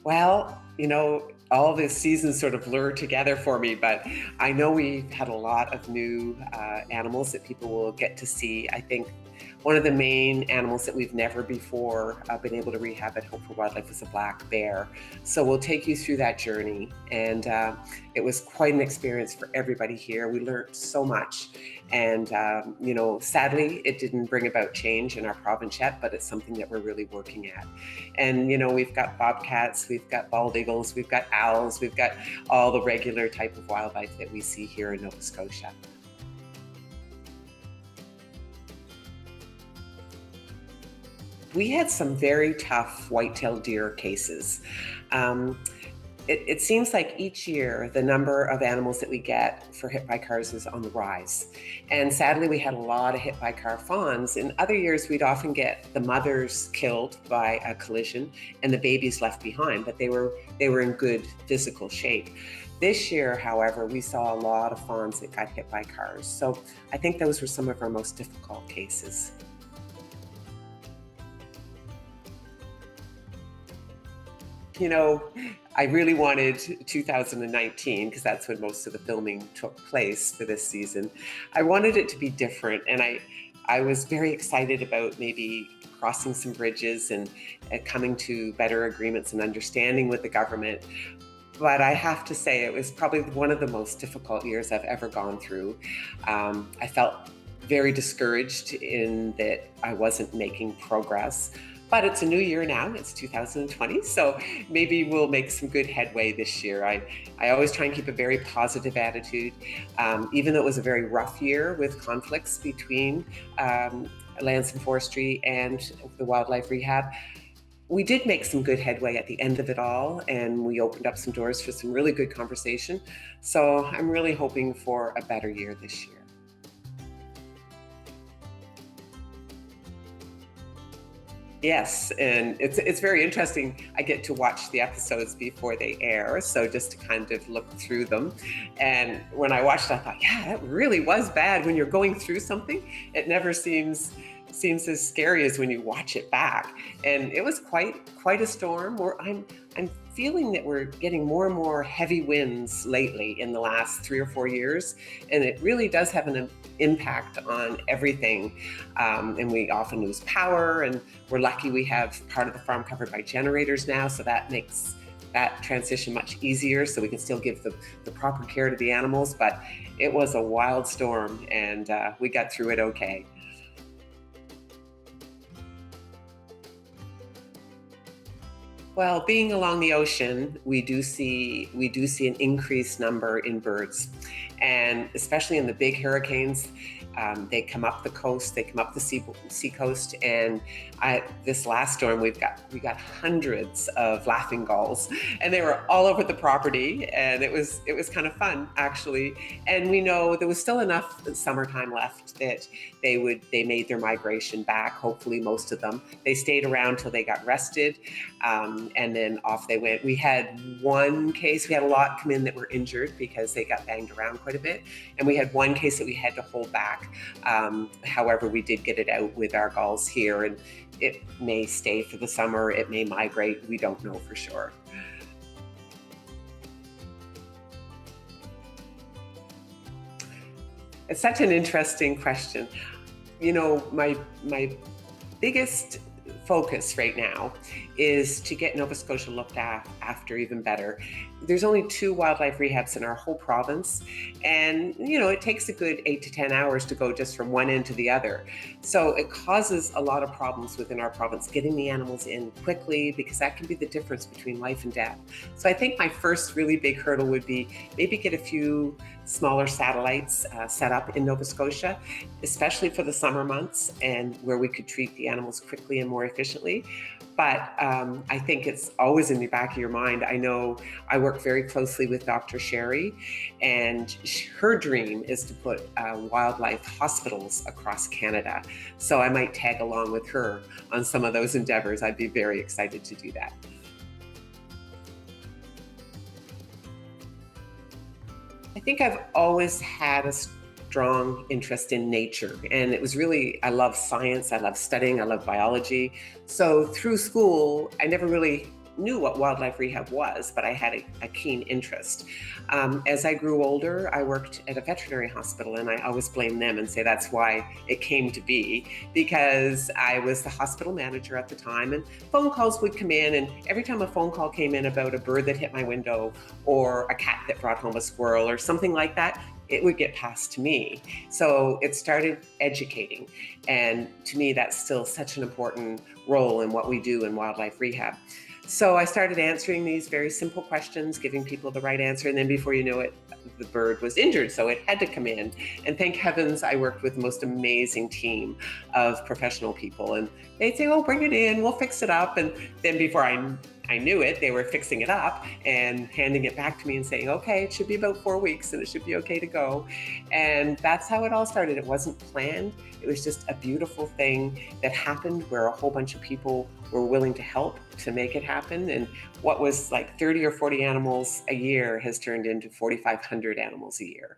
Well, all the seasons sort of blur together for me, but I know we've had a lot of new animals that people will get to see. I think one of the main animals that we've never before been able to rehab at Hope for Wildlife was a black bear. So we'll take you through that journey. And it was quite an experience for everybody here. We learned so much. And, sadly, it didn't bring about change in our province yet, but it's something that we're really working at. And, we've got bobcats, we've got bald eagles, we've got owls, we've got all the regular type of wildlife that we see here in Nova Scotia. We had some very tough white-tailed deer cases. It seems like each year the number of animals that we get for hit by cars is on the rise. And sadly, we had a lot of hit by car fawns. In other years, we'd often get the mothers killed by a collision and the babies left behind, but they were in good physical shape. This year, however, we saw a lot of fawns that got hit by cars. So I think those were some of our most difficult cases. I really wanted 2019 because that's when most of the filming took place for this season. I wanted it to be different, and I was very excited about maybe crossing some bridges and coming to better agreements and understanding with the government. But I have to say, it was probably one of the most difficult years I've ever gone through. I felt very discouraged in that I wasn't making progress. But it's a new year now, it's 2020, so maybe we'll make some good headway this year. I always try and keep a very positive attitude, even though it was a very rough year with conflicts between lands and forestry and the wildlife rehab. We did make some good headway at the end of it all, and we opened up some doors for some really good conversation. So I'm really hoping for a better year this year. Yes, and it's very interesting. I get to watch the episodes before they air, so just to kind of look through them. And when I watched, I thought, yeah, that really was bad. When you're going through something, it never seems as scary as when you watch it back. And it was quite a storm. I'm feeling that we're getting more and more heavy winds lately in the last 3 or 4 years, and it really does have an impact on everything. And we often lose power, and we're lucky we have part of the farm covered by generators now, so that makes that transition much easier, so we can still give the proper care to the animals. But it was a wild storm, and we got through it okay. Well, being along the ocean, we do see an increased number in birds, and especially in the big hurricanes. They come up the coast, they come up the sea coast, and this last storm we got hundreds of laughing gulls, and they were all over the property, and it was kind of fun actually. And we know there was still enough summertime left that they made their migration back. Hopefully, most of them they stayed around till they got rested, and then off they went. We had one case, we had a lot come in that were injured because they got banged around quite a bit, and we had one case that we had to hold back. However, we did get it out with our gulls here, and it may stay for the summer, it may migrate, we don't know for sure. It's such an interesting question. My biggest focus right now is to get Nova Scotia looked after even better. There's only 2 wildlife rehabs in our whole province, and it takes a good 8 to 10 hours to go just from one end to the other. So it causes a lot of problems within our province getting the animals in quickly, because that can be the difference between life and death. So I think my first really big hurdle would be maybe get a few smaller satellites set up in Nova Scotia, especially for the summer months, and where we could treat the animals quickly and more efficiently. But I think it's always in the back of your mind. I know I work very closely with Dr. Sherry, and her dream is to put wildlife hospitals across Canada. So I might tag along with her on some of those endeavors. I'd be very excited to do that. I think I've always had a strong interest in nature, and it was really, I love science, I love studying, I love biology. So through school, I never really knew what wildlife rehab was, but I had a keen interest. As I grew older, I worked at a veterinary hospital, and I always blame them and say that's why it came to be, because I was the hospital manager at the time, and phone calls would come in, and every time a phone call came in about a bird that hit my window or a cat that brought home a squirrel or something like that, it would get passed to me. So it started educating. And to me, that's still such an important role in what we do in wildlife rehab. So I started answering these very simple questions, giving people the right answer. And then before you know it, the bird was injured, so it had to come in. And thank heavens I worked with the most amazing team of professional people. And they'd say, oh, bring it in, we'll fix it up. And then before I knew it, they were fixing it up and handing it back to me and saying, okay, it should be about 4 weeks and it should be okay to go. And that's how it all started. It wasn't planned. It was just a beautiful thing that happened where a whole bunch of people were willing to help to make it happen. And what was like 30 or 40 animals a year has turned into 4,500 animals a year.